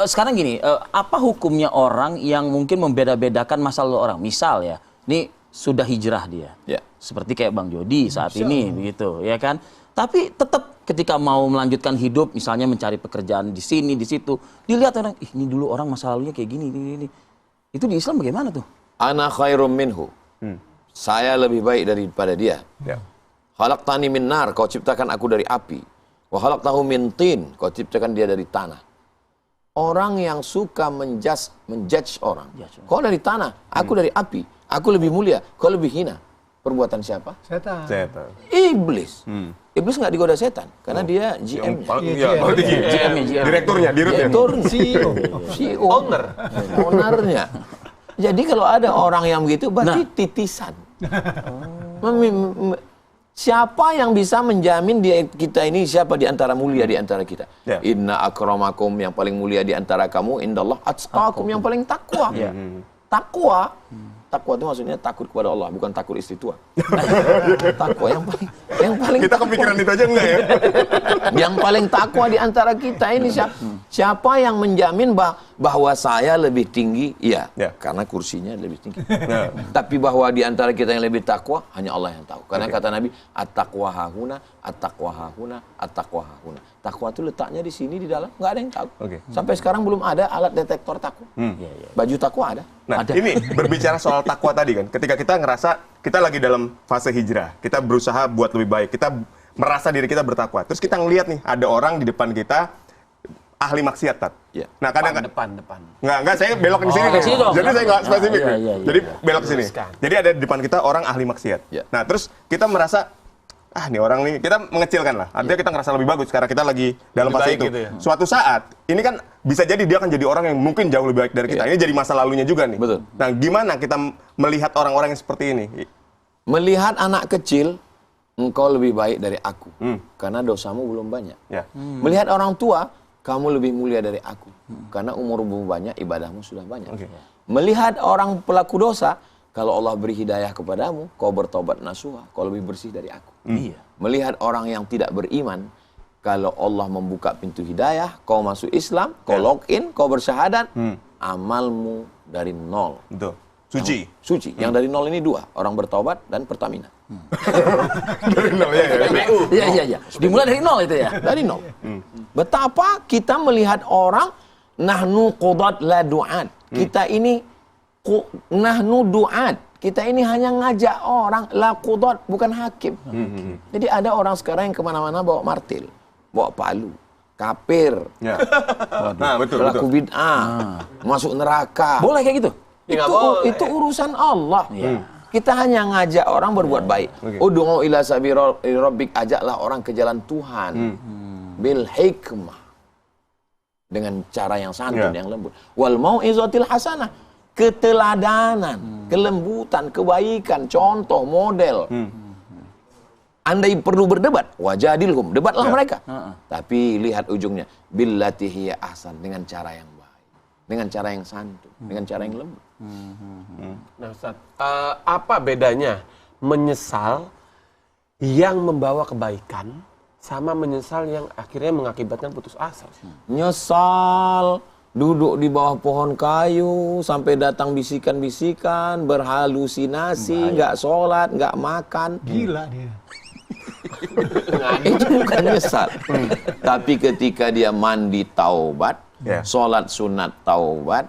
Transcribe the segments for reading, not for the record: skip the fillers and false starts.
sekarang gini, apa hukumnya orang yang mungkin membeda-bedakan masa lalu orang? Misal ya, ini sudah hijrah dia, seperti kayak Bang Jody saat ini, begitu, ya kan? Tapi tetap ketika mau melanjutkan hidup, misalnya mencari pekerjaan di sini, di situ, dilihat orang, ini dulu orang masa lalunya kayak gini, ini. Itu di Islam bagaimana tuh? Ana khairum minhu. Saya lebih baik daripada dia. Khalaqtani min nar, kau ciptakan aku dari api. Wa khalaqtahu min tin, kau ciptakan dia dari tanah. Orang yang suka menjudge orang. Kau dari tanah, aku dari api. Aku lebih mulia, kau lebih hina. Perbuatan siapa? Setan. Iblis. Iblis nggak digoda setan, karena dia GM-nya. Direkturnya, CEO. Ownernya. Jadi kalau ada orang yang begitu, berarti titisan. Siapa yang bisa menjamin kita ini siapa di antara mulia di antara kita? Inna akramakum, yang paling mulia di antara kamu, indallah atqakum, yang paling takwa. Takwa itu maksudnya takut kepada Allah, bukan takut istri tua. Takwa yang paling kita kepikiran itu aja enggak ya? Yang paling takwa di antara kita ini siapa yang menjamin bahwa saya lebih tinggi? Iya, karena kursinya lebih tinggi. Tapi bahwa di antara kita yang lebih takwa hanya Allah yang tahu. Karena kata Nabi, at-taqwa hahuna, at-taqwa hahuna, at-taqwa hahuna. Takwa itu letaknya di sini, di dalam, nggak ada yang tahu. Sampai sekarang belum ada alat detektor takwa. Baju takwa ada. Nah, ini berbicara soal takwa tadi kan, ketika kita ngerasa kita lagi dalam fase hijrah, kita berusaha buat lebih baik, kita merasa diri kita bertakwa. Terus kita ngelihat nih, ada orang di depan kita ahli maksiat, Tat. Nah, kadang depan. Enggak, saya belok di sini. Jadi saya nggak spesifik. Jadi belok ke sini. Jadi ada di depan kita orang ahli maksiat. Nah, terus kita merasa nih orang nih, kita mengecilkan lah. Artinya kita ngerasa lebih bagus karena kita lagi dalam fase itu. Gitu ya? Suatu saat, ini kan bisa jadi dia akan jadi orang yang mungkin jauh lebih baik dari kita. Ini jadi masa lalunya juga nih. Betul. Nah, gimana kita melihat orang-orang yang seperti ini? Melihat anak kecil, engkau lebih baik dari aku. Karena dosamu belum banyak. Melihat orang tua, kamu lebih mulia dari aku. Karena umurmu banyak, ibadahmu sudah banyak. Melihat orang pelaku dosa, kalau Allah beri hidayah kepadamu, kau bertobat nasuha, kau lebih bersih dari aku. Melihat orang yang tidak beriman, kalau Allah membuka pintu hidayah, kau masuk Islam, kau login, kau bersyahadat, amalmu dari nol. Betul. Suci. Yang dari nol ini dua, orang bertobat dan Pertamina. Dari nol ya. Iya. Dimulai dari nol itu ya. Dari nol. Betapa kita melihat orang nahnu qudat la du'at. Kita ini nahnu du'at. Kita ini hanya ngajak orang, la qudat, bukan hakim. Jadi ada orang sekarang yang kemana-mana bawa martil, bawa palu, kafir, pelaku bid'ah, masuk neraka. Boleh kayak gitu? Itu urusan Allah. Kita hanya ngajak orang berbuat baik. Ud'u ila sabili rabbik, ajaklah orang ke jalan Tuhan. Bil hikmah. Dengan cara yang santun, yang lembut. Wal mau'izatil hasanah. Keteladanan, kelembutan, kebaikan, contoh, model. Andai perlu berdebat, wajadilhum, debatlah mereka. Tapi lihat ujungnya, billati hiya ahsan, dengan cara yang baik, dengan cara yang santun, dengan cara yang lembut. Nah, Ustaz, apa bedanya menyesal yang membawa kebaikan sama menyesal yang akhirnya mengakibatkan putus asa? Nyesal, duduk di bawah pohon kayu sampai datang bisikan-bisikan, berhalusinasi, nggak sholat, nggak makan. Gila dia. Itu bukan nyesal. Tapi ketika dia mandi taubat, sholat sunat taubat,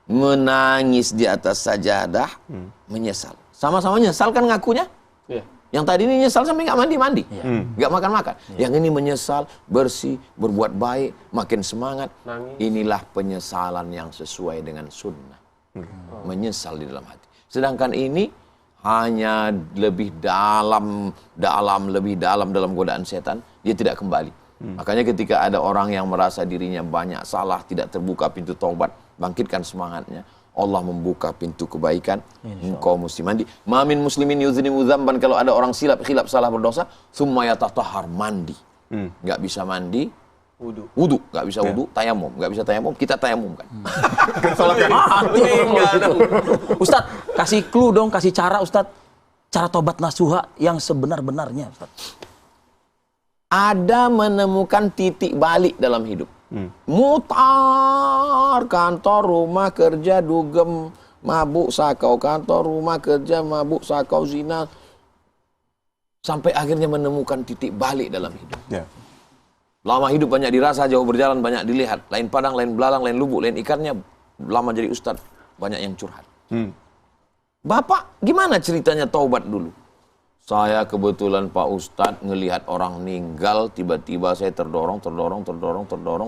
menangis di atas sajadah, menyesal. Sama-sama nyesal kan ngakunya? Yang tadi ini nyesal sampai nggak mandi-mandi, nggak makan-makan. Yang ini menyesal, bersih, berbuat baik, makin semangat. Inilah penyesalan yang sesuai dengan sunnah. Menyesal di dalam hati. Sedangkan ini hanya lebih dalam dalam godaan setan, dia tidak kembali. Makanya ketika ada orang yang merasa dirinya banyak salah, tidak terbuka pintu taubat, bangkitkan semangatnya. Allah membuka pintu kebaikan. Engkau mesti mandi. Mamin muslimin yuznibu dzamban, kalau ada orang khilaf salah berdosa, summa yatatahhar, mandi. Enggak bisa mandi, wudu, enggak bisa wudu, tayamum, enggak bisa tayamum, kita tayamum kan. Ustaz, kasih clue dong, kasih cara Ustaz. Cara tobat nasuha yang sebenar-benarnya Ustaz. Ada menemukan titik balik dalam hidup. Mutar kantor, rumah kerja, dugem, mabuk, sakau, kantor, rumah kerja, mabuk, sakau, zina. Sampai akhirnya menemukan titik balik dalam hidup. Ya. Lama hidup banyak dirasa, jauh berjalan banyak dilihat. Lain padang, lain belalang, lain lubuk, lain ikannya. Lama jadi ustadz, banyak yang curhat. Bapak, gimana ceritanya taubat dulu? Saya kebetulan Pak Ustadz ngelihat orang meninggal, tiba-tiba saya terdorong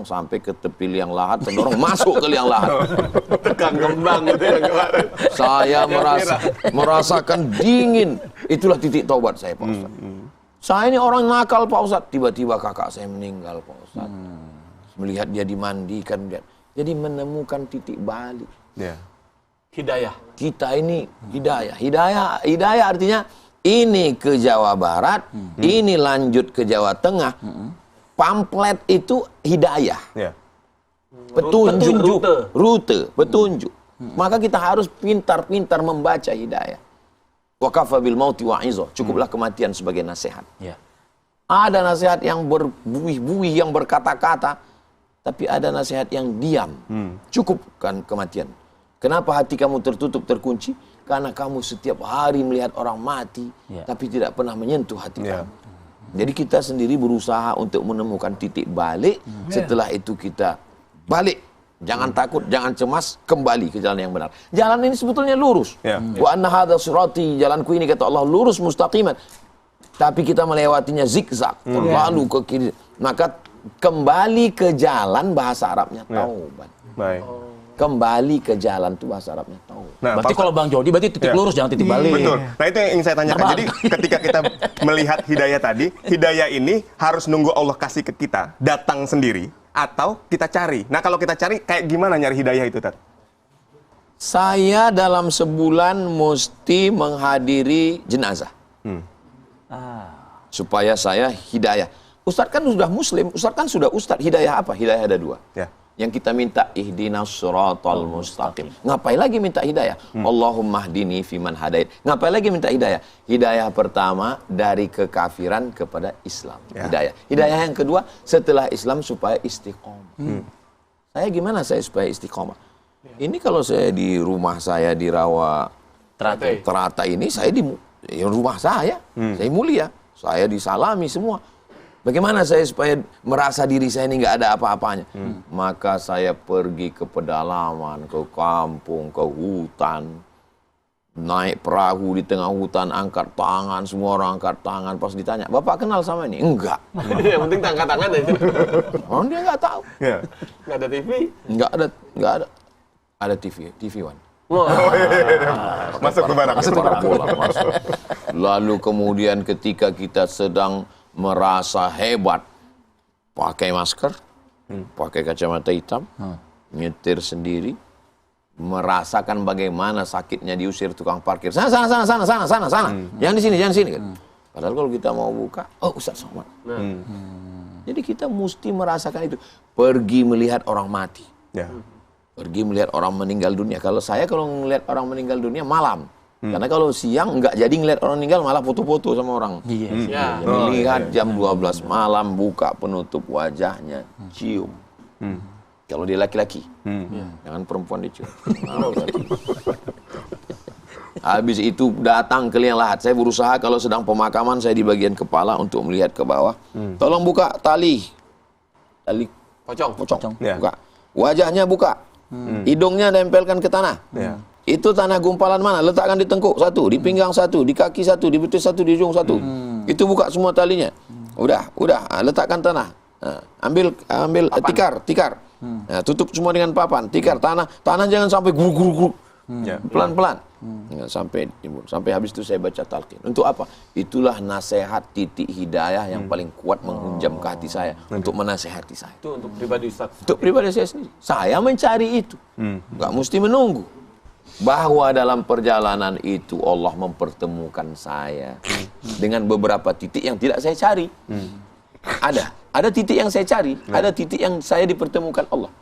sampai ke tepi liang lahat, terdorong masuk ke liang lahat. Tekan kembang gitu yang kemarin. Saya merasakan dingin. Itulah titik taubat saya, Pak Ustadz. Saya ini orang nakal, Pak Ustadz. Tiba-tiba kakak saya meninggal, Pak Ustadz. Melihat dia dimandikan, jadi menemukan titik balik. Ya. Hidayah. Kita ini hidayah. Hidayah artinya ini ke Jawa Barat, ini lanjut ke Jawa Tengah. Pamflet itu hidayah. Ya. Petunjuk. Rute. Petunjuk. Maka kita harus pintar-pintar membaca hidayah. Wa kafa bil mauti wa'izah. Cukuplah kematian sebagai nasihat. Ya. Ada nasihat yang berbuih-buih, yang berkata-kata. Tapi ada nasihat yang diam. Cukupkan kematian. Kenapa hati kamu tertutup, terkunci? Karena kamu setiap hari melihat orang mati, tapi tidak pernah menyentuh hati kamu. Jadi kita sendiri berusaha untuk menemukan titik balik. Setelah itu kita balik. Jangan takut, jangan cemas, kembali ke jalan yang benar. Jalan ini sebetulnya lurus. Wa anna hadza sirati, jalanku ini kata Allah lurus mustaqiman. Tapi kita melewatinya zigzag, terlalu ke kiri. Maka kembali ke jalan, bahasa Arabnya taubat. Baik. Kembali ke jalan itu bahasa Arabnya taubat. Nah, berarti kalau Bang Jody berarti titik lurus, jangan titik balik. Betul. Nah, itu yang ingin saya tanyakan. Jadi ketika kita melihat hidayah tadi, hidayah ini harus nunggu Allah kasih ke kita, datang sendiri, atau kita cari. Nah, kalau kita cari, kayak gimana nyari hidayah itu, Tat? Saya dalam sebulan mesti menghadiri jenazah. Supaya saya hidayah. Ustadz kan sudah muslim, Ustadz kan sudah ustadz. Hidayah apa? Hidayah ada dua. Ya. Yang kita minta ihdinas siratal mustaqim. Ngapain lagi minta hidayah? Allahumma hdini fiman hadait. Ngapain lagi minta hidayah? Hidayah pertama dari kekafiran kepada Islam. Hidayah. Hidayah yang kedua setelah Islam supaya istiqomah. Saya gimana saya supaya istiqomah? Ini kalau saya di rumah saya di Rawa Terata ini, saya di rumah saya mulia. Saya disalami semua. Bagaimana saya supaya merasa diri saya ini nggak ada apa-apanya? Maka saya pergi ke pedalaman, ke kampung, ke hutan. Naik perahu di tengah hutan, angkat tangan, semua orang angkat tangan. Pas ditanya, Bapak kenal sama ini? Enggak. Yang penting angkat tangan aja. Orang dia nggak tahu. Nggak ada TV? Nggak ada. Ada TV One. Masuk ke barak. Lalu kemudian ketika kita sedang merasa hebat, pakai masker, pakai kacamata hitam, nyetir sendiri, merasakan bagaimana sakitnya diusir tukang parkir. Sana. Jangan di sini kan. Padahal kalau kita mau buka, Ustaz Somad. Jadi kita mesti merasakan itu. Pergi melihat orang mati. Pergi melihat orang meninggal dunia. Kalau melihat orang meninggal dunia malam. Karena kalau siang nggak jadi ngeliat orang meninggal, malah foto-foto sama orang. Melihat jam 12 malam, buka penutup wajahnya, cium. Kalau dia laki-laki, jangan perempuan dicium. Habis itu datang ke liang lahat. Saya berusaha kalau sedang pemakaman, saya di bagian kepala untuk melihat ke bawah. Tolong buka tali pocong. Buka. Wajahnya buka. Hidungnya nempelkan ke tanah. Itu tanah gumpalan mana? Letakkan di tengkuk satu, di pinggang satu, di kaki satu, di betis satu, di ujung satu. Itu buka semua talinya. Udah, letakkan tanah. Ambil tikar. Tutup semua dengan papan, tikar, tanah jangan sampai guruk. Pelan-pelan. Sampai habis itu saya baca talqin. Untuk apa? Itulah nasihat titik hidayah yang paling kuat menghunjam ke hati saya untuk menasehati saya. Itu untuk pribadi Ustaz. Untuk pribadi saya sendiri. Saya mencari itu. Nggak mesti menunggu. Bahwa dalam perjalanan itu Allah mempertemukan saya dengan beberapa titik yang tidak saya cari. Ada titik yang saya cari, ada titik yang saya dipertemukan Allah.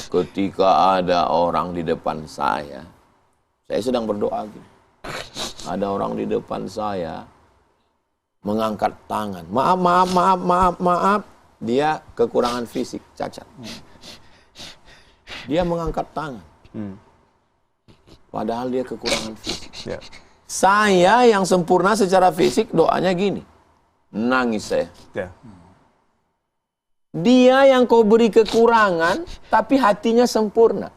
Ketika ada orang di depan saya sedang berdoa gitu. Ada orang di depan saya mengangkat tangan. Maaf. dia kekurangan fisik, cacat. Dia mengangkat tangan. Padahal dia kekurangan fisik. Ya. Saya yang sempurna secara fisik, doanya gini. Nangis saya. Ya. Dia yang kau beri kekurangan, tapi hatinya sempurna.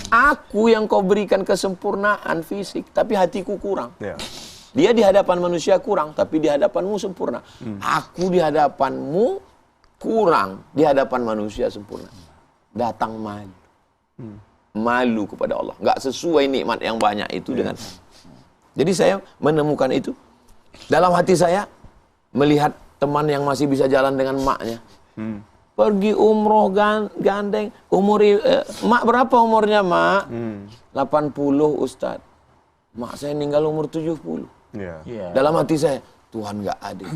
Aku yang kau berikan kesempurnaan fisik, tapi hatiku kurang. Ya. Dia di hadapan manusia kurang, tapi di hadapanmu sempurna. Aku di hadapanmu kurang, di hadapan manusia sempurna. Datang malu. Malu kepada Allah. Nggak sesuai nikmat yang banyak itu dengan... Jadi saya menemukan itu. Dalam hati saya, melihat teman yang masih bisa jalan dengan maknya. Pergi umroh gandeng. Mak berapa umurnya, Mak? 80, Ustaz. Mak saya meninggal umur 70. Yeah. Dalam hati saya, Tuhan nggak adil.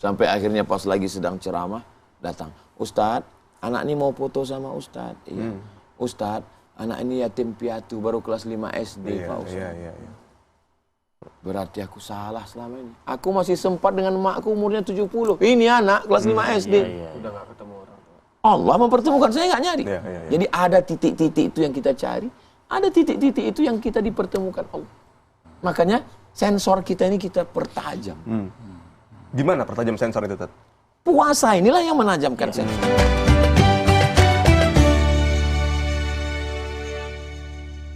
Sampai akhirnya pas lagi sedang ceramah, datang. Ustaz, anak ini mau foto sama Ustaz. Iya. Ustaz, anak ini yatim piatu, baru kelas 5 SD, Pak Ustaz. Berarti aku salah selama ini. Aku masih sempat dengan makku umurnya 70. Ini anak kelas 5 SD. Udah nggak ketemu orang tua. Allah mempertemukan, saya nggak nyari. Jadi ada titik-titik itu yang kita cari, ada titik-titik itu yang kita dipertemukan Allah. Makanya sensor kita ini kita pertajam. Gimana pertajam sensor itu, Tat? Puasa inilah yang menajamkan sensor.